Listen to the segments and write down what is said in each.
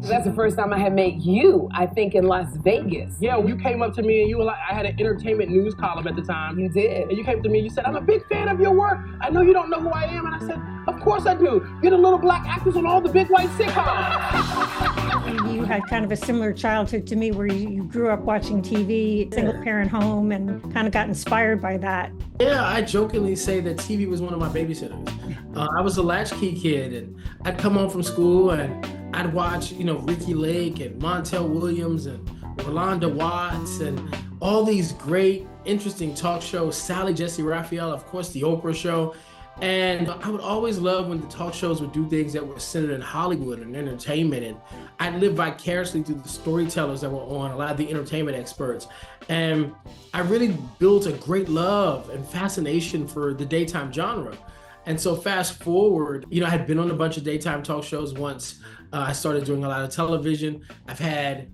That's the first time I had met you, I think, in Las Vegas. Yeah, you came up to me and you were like, I had an entertainment news column at the time. You did. And you came to me and you said, I'm a big fan of your work. I know you don't know who I am. And I said, of course I do. You're the little black actors on all the big white sitcoms. You had kind of a similar childhood to me where you grew up watching TV, single parent home, and kind of got inspired by that. Yeah, I jokingly say that TV was one of my babysitters. I was a latchkey kid, and I'd come home from school and I'd watch, Ricky Lake and Montel Williams and Rolanda Watts and all these great, interesting talk shows, Sally Jesse Raphael, of course, The Oprah Show. And I would always love when the talk shows would do things that were centered in Hollywood and entertainment. And I'd live vicariously through the storytellers that were on, a lot of the entertainment experts. And I really built a great love and fascination for the daytime genre. And so fast forward, I had been on a bunch of daytime talk shows once. I started doing a lot of television. I've had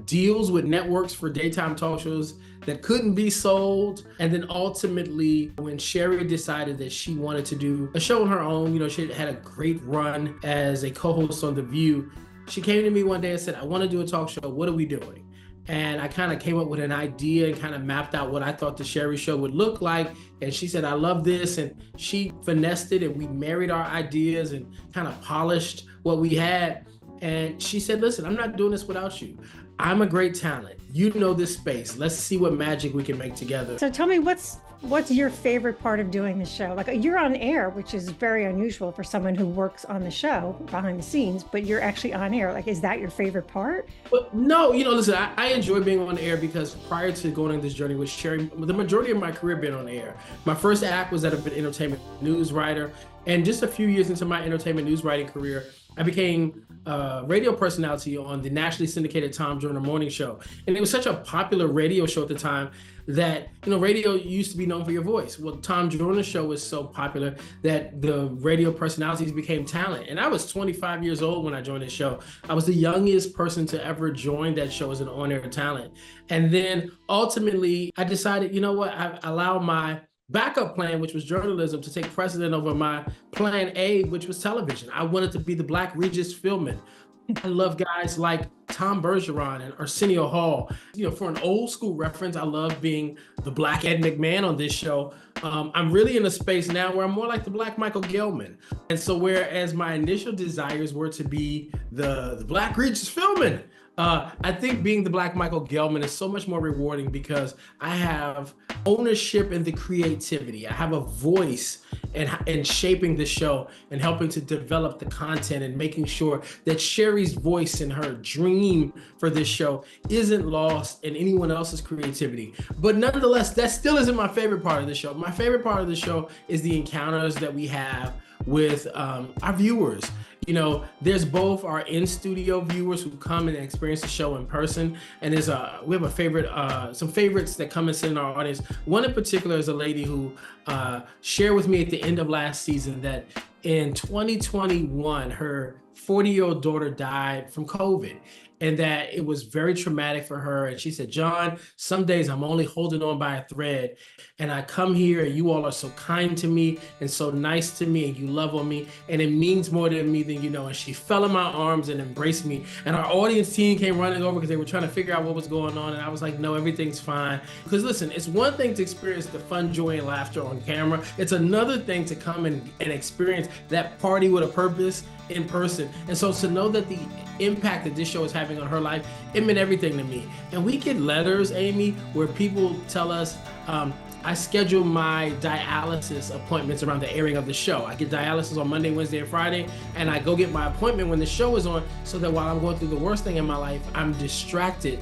deals with networks for daytime talk shows that couldn't be sold. And then ultimately, when Sherri decided that she wanted to do a show on her own, she had a great run as a co-host on The View. She came to me one day and said, I want to do a talk show. What are we doing? And I kind of came up with an idea and kind of mapped out what I thought the Sherri Show would look like. And she said, I love this. And she finessed it and we married our ideas and kind of polished what we had. And she said, listen, I'm not doing this without you. I'm a great talent. You know this space. Let's see what magic we can make together. So tell me, what's your favorite part of doing the show? Like, you're on air, which is very unusual for someone who works on the show behind the scenes, but you're actually on air. Like, is that your favorite part? But no, listen, I enjoy being on air because prior to going on this journey with Sherri, the majority of my career been on air. My first act was as an entertainment news writer. And just a few years into my entertainment news writing career, I became a radio personality on the nationally syndicated Tom Joyner Morning Show. And it was such a popular radio show at the time that, radio used to be known for your voice. Well, Tom Joyner Show was so popular that the radio personalities became talent. And I was 25 years old when I joined the show. I was the youngest person to ever join that show as an on-air talent. And then ultimately, I decided, I allow my backup plan, which was journalism, to take precedent over my plan A, which was television. I wanted to be the Black Regis Philbin. I love guys like Tom Bergeron and Arsenio Hall. For an old school reference, I love being the Black Ed McMahon on this show. I'm really in a space now where I'm more like the Black Michael Gelman. And so whereas my initial desires were to be the Black Regis Philbin, I think being the Black Michael Gelman is so much more rewarding because I have ownership in the creativity. I have a voice in shaping the show and helping to develop the content and making sure that Sherri's voice and her dream for this show isn't lost in anyone else's creativity. But nonetheless, that still isn't my favorite part of the show. My favorite part of the show is the encounters that we have with our viewers. There's both our in-studio viewers who come and experience the show in person, and we have some favorites that come and sit in our audience. One in particular is a lady who shared with me at the end of last season that in 2021, her 40-year-old daughter died from COVID. And that it was very traumatic for her. And she said, John, some days I'm only holding on by a thread. And I come here and you all are so kind to me and so nice to me and you love on me. And it means more to me than you know. And she fell in my arms and embraced me. And our audience team came running over because they were trying to figure out what was going on. And I was like, no, everything's fine. Because listen, it's one thing to experience the fun, joy, and laughter on camera. It's another thing to come and experience that party with a purpose in person. And so to know that the impact that this show is having on her life, it meant everything to me. And we get letters, Amy, where people tell us, I schedule my dialysis appointments around the airing of the show. I get dialysis on Monday, Wednesday, and Friday, and I go get my appointment when the show is on so that while I'm going through the worst thing in my life, I'm distracted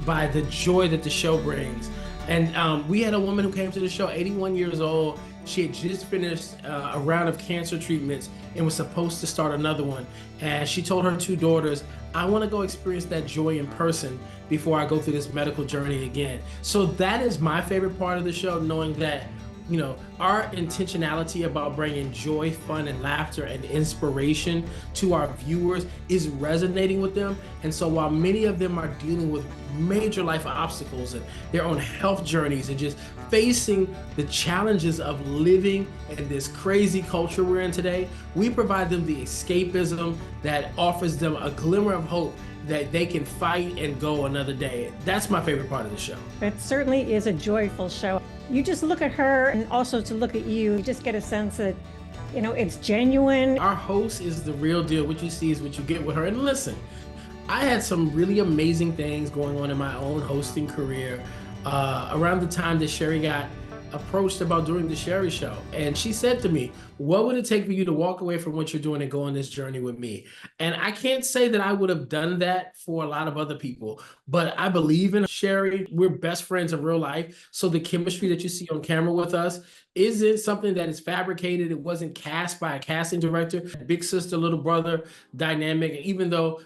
by the joy that the show brings. And we had a woman who came to the show, 81 years old. She had just finished a round of cancer treatments and was supposed to start another one. And she told her two daughters, I want to go experience that joy in person before I go through this medical journey again. So that is my favorite part of the show, knowing that our intentionality about bringing joy, fun, and laughter and inspiration to our viewers is resonating with them. And so while many of them are dealing with major life obstacles and their own health journeys and just facing the challenges of living in this crazy culture we're in today, we provide them the escapism that offers them a glimmer of hope that they can fight and go another day. That's my favorite part of the show. It certainly is a joyful show. You just look at her and also to look at you, you just get a sense that, it's genuine. Our host is the real deal. What you see is what you get with her. And listen, I had some really amazing things going on in my own hosting career around the time that Sherri got approached about doing the Sherri Show. And she said to me, what would it take for you to walk away from what you're doing and go on this journey with me? And I can't say that I would have done that for a lot of other people, but I believe in Sherri. We're best friends in real life. So the chemistry that you see on camera with us isn't something that is fabricated. It wasn't cast by a casting director. Big sister, little brother dynamic. Even though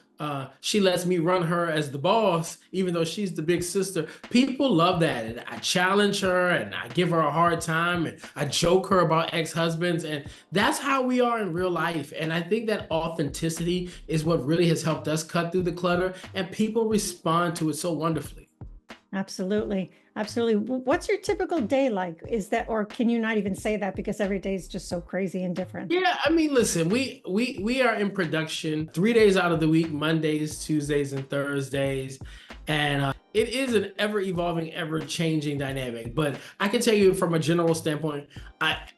she lets me run her as the boss, even though she's the big sister. People love that. And I challenge her and I give her a hard time and I joke her about ex-husbands. And that's how we are in real life. And I think that authenticity is what really has helped us cut through the clutter, and people respond to it so wonderfully. Absolutely. Absolutely. What's your typical day like? Is that, or can you not even say that because every day is just so crazy and different? Yeah, I mean, listen, we are in production 3 days out of the week, Mondays, Tuesdays, and Thursdays. And it is an ever evolving, ever changing dynamic. But I can tell you from a general standpoint,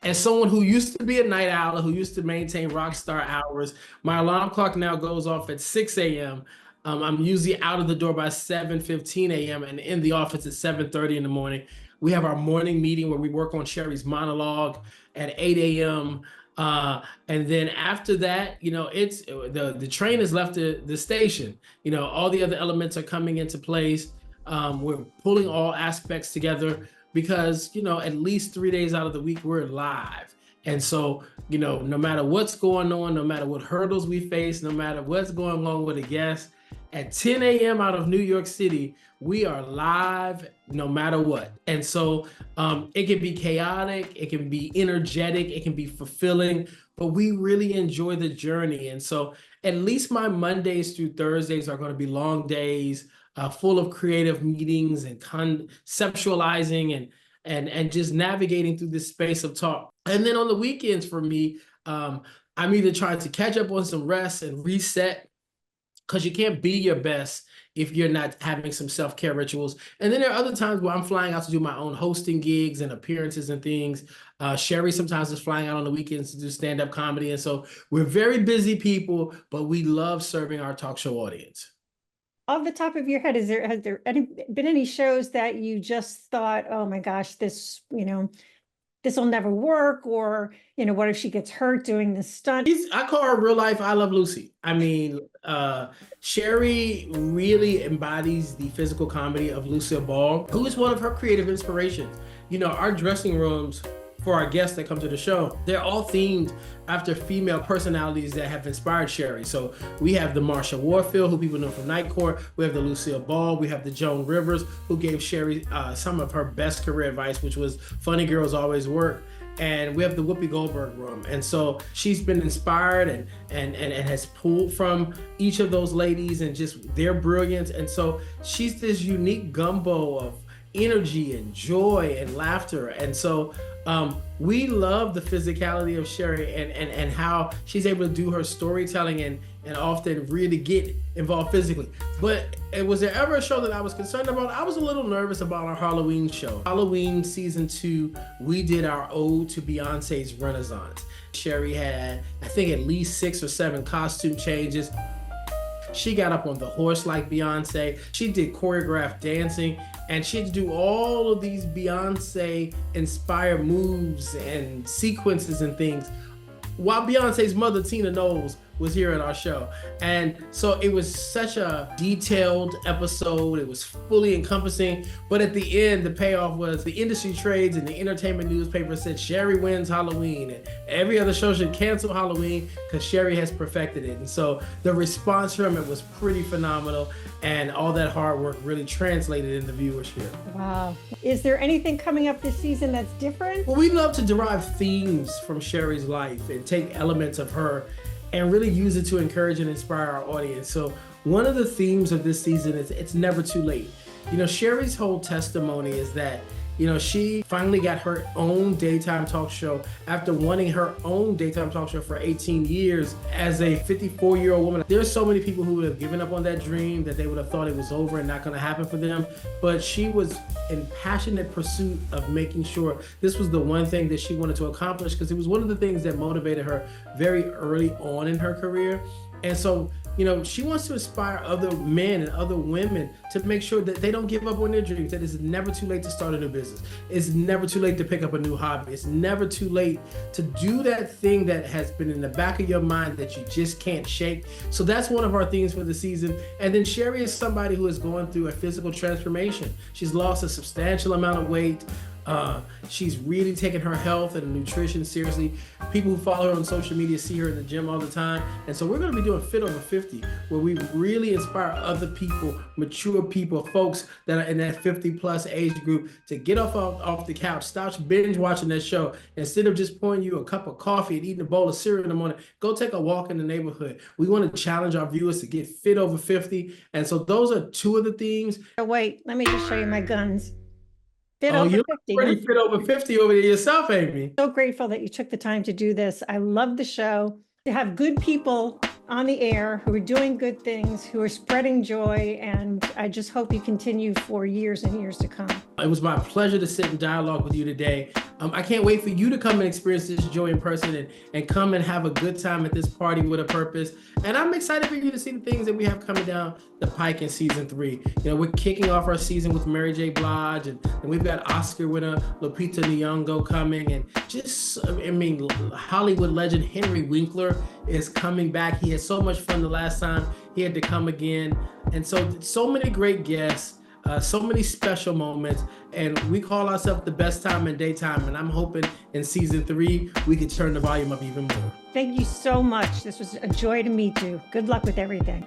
as someone who used to be a night owl, who used to maintain rock star hours, my alarm clock now goes off at 6 a.m. I'm usually out of the door by 7:15 a.m. and in the office at 7:30 in the morning. We have our morning meeting where we work on Sherri's monologue at 8 a.m. And then after that, it's the train has left the station. All the other elements are coming into place. We're pulling all aspects together because, at least 3 days out of the week, we're live. And so, no matter what's going on, no matter what hurdles we face, no matter what's going on with a guest, at 10 a.m. out of New York City, we are live no matter what. And so it can be chaotic, it can be energetic, it can be fulfilling, but we really enjoy the journey. And so at least my Mondays through Thursdays are going to be long days, full of creative meetings and conceptualizing and just navigating through this space of talk. And then on the weekends for me, I'm either trying to catch up on some rest and reset, because you can't be your best if you're not having some self-care rituals. And then there are other times where I'm flying out to do my own hosting gigs and appearances and things. Sherri sometimes is flying out on the weekends to do stand-up comedy. And so we're very busy people, but we love serving our talk show audience. Off the top of your head, has there been any shows that you just thought, oh my gosh, this will never work, or, what if she gets hurt doing this stunt? I call her real life I Love Lucy. I mean, Sherri really embodies the physical comedy of Lucille Ball, who is one of her creative inspirations. Our dressing rooms for our guests that come to the show, they're all themed after female personalities that have inspired Sherri. So we have the Marsha Warfield, who people know from Night Court. We have the Lucille Ball. We have the Joan Rivers, who gave Sherri some of her best career advice, which was funny girls always work. And we have the Whoopi Goldberg room. And so she's been inspired and has pulled from each of those ladies and just their brilliance. And so she's this unique gumbo of energy and joy and laughter. And so we love the physicality of Sherri and how she's able to do her storytelling and often really get involved physically. But was there ever a show that I was concerned about? I was a little nervous about our Halloween show. Halloween season 2, we did our ode to Beyonce's Renaissance. Sherri had, I think, at least 6 or 7 costume changes. She got up on the horse like Beyonce. She did choreographed dancing, and she had to do all of these Beyonce-inspired moves and sequences and things, while Beyonce's mother, Tina Knowles, was here at our show. And so it was such a detailed episode. It was fully encompassing. But at the end, the payoff was the industry trades and the entertainment newspaper said Sherri wins Halloween. And every other show should cancel Halloween because Sherri has perfected it. And so the response from it was pretty phenomenal. And all that hard work really translated into viewership. Wow. Is there anything coming up this season that's different? Well, we love to derive themes from Sherri's life and take elements of her and really use it to encourage and inspire our audience. So one of the themes of this season is it's never too late. You know, Sherri's whole testimony is that, you know, she finally got her own daytime talk show after wanting her own daytime talk show for 18 years as a 54-year-old woman. There's so many people who would have given up on that dream, that they would have thought it was over and not going to happen for them. But she was in passionate pursuit of making sure this was the one thing that she wanted to accomplish, because it was one of the things that motivated her very early on in her career. And so, you know, she wants to inspire other men and other women to make sure that they don't give up on their dreams, that it's never too late to start a new business. It's never too late to pick up a new hobby. It's never too late to do that thing that has been in the back of your mind that you just can't shake. So that's one of our themes for the season. And then Sherri is somebody who is going through a physical transformation. She's lost a substantial amount of weight. She's really taken her health and nutrition seriously. People who follow her on social media see her in the gym all the time. And so we're going to be doing Fit Over 50, where we really inspire other people, mature people, folks that are in that 50 plus age group to get off the couch, stop binge watching that show. Instead of just pouring you a cup of coffee and eating a bowl of cereal in the morning, go take a walk in the neighborhood. We want to challenge our viewers to get fit over 50. And so those are two of the themes. Oh, wait, let me just show you my guns. Fit Oh, over you're 50. pretty fit over 50 over there yourself, Amy. So grateful that you took the time to do this. I love the show. To have good people on the air who are doing good things, who are spreading joy, and I just hope you continue for years and years to come. It was my pleasure to sit in dialogue with you today. I can't wait for you to come and experience this joy in person and come and have a good time at this party with a purpose. And I'm excited for you to see the things that we have coming down the pike in season 3. You know, we're kicking off our season with Mary J. Blige, and we've got Oscar winner Lupita Nyong'o coming, and just, I mean, Hollywood legend Henry Winkler is coming back. He had so much fun the last time. He had to come again. And so many great guests. So many special moments, and we call ourselves the best time in daytime, and I'm hoping in season 3 we could turn the volume up even more. Thank you so much. This was a joy to meet you. Good luck with everything.